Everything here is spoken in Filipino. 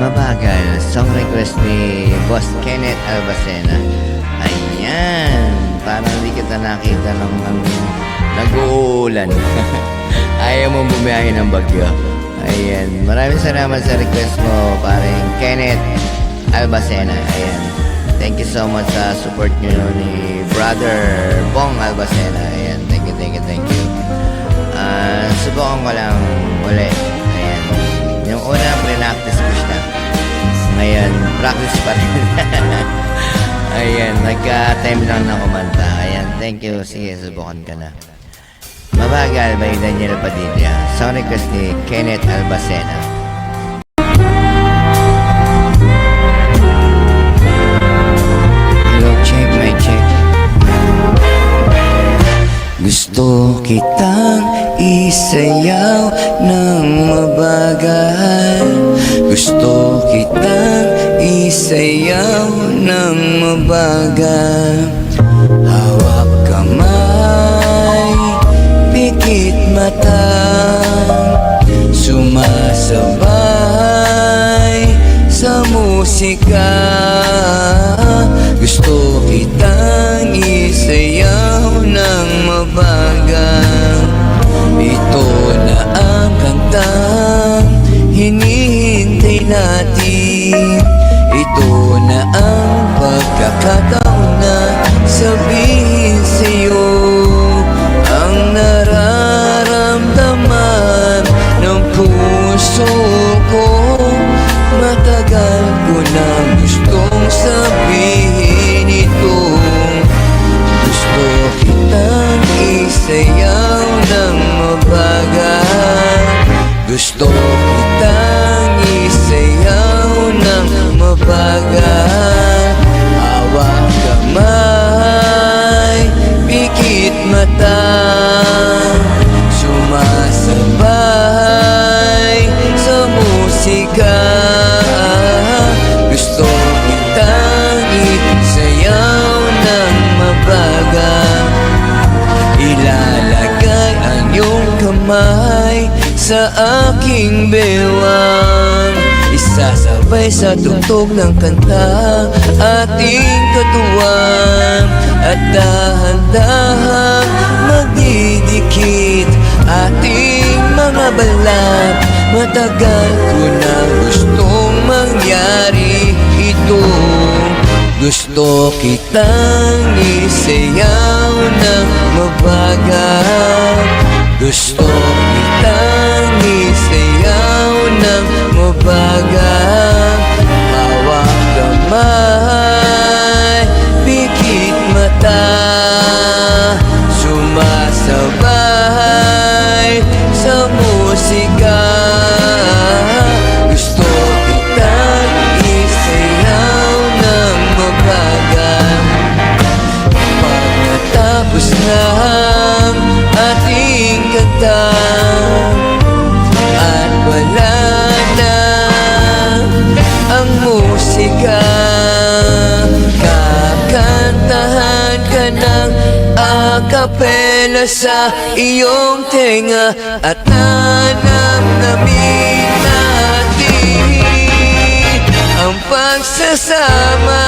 Mabagal, song request ni Boss Kenneth Albacena. Ayan, parang hindi kita nakita ng nag-uulan. Ayaw mong bumiyahe ng bagyo. Ayan, maraming salamat sa request mo, parang Kenneth Albacena. Ayan, thank you so much sa support nyo ni Brother Bong Albacena. Ayan, thank you. Subukan ko lang uli. Ayan, yung una pre-practice ko siya. Ngayon, practice pa rin. Ayan, nagka-time lang na kumanta. Ayan, thank you. Sige, subukan ka na. Mabagal by Daniel Padilla. Song request ni Kenneth Albacena. Hello, check, my check. Gusto kitang isayaw ng mabagal. Gusto kitang isayaw ng mabagal. Hawak kamay, pikit mata, sumasabay sa musika. Gusto kitang isayaw ng mabagal. Ito na ang kantang hinihintay natin. Ito na ang pagkakataon na sabihin sa'yo ang nararamdaman ng puso ko. Matagal ko na gustong sabihin ito. Gusto kitang isayaw ng mabagal. Gusto kitang isayaw ng mabagal. Hawak kamay, pikit mata, sumasabay sa musika. Gusto kitang isayaw ng mabagal. Ilalagay ang iyong kamay sa aking bewang. Isasabay sa tugtog ng kanta ating katuwang. At dahan-dahang magdidikit ating mga balat. Matagal ko na gustong mangyari ito. Gusto kitang isayaw ng mabagal. Gusto kitang isayaw ng mabagal. Hawak kamay, pikit mata, sumasabay sa musika. Gusto kitang isayaw ng mabagal. Pagkatapos ng ating kanta at wala na ang musika, kakantahan ka ng akapela sa iyong tenga. At nanamnamin natin ang pagsasama.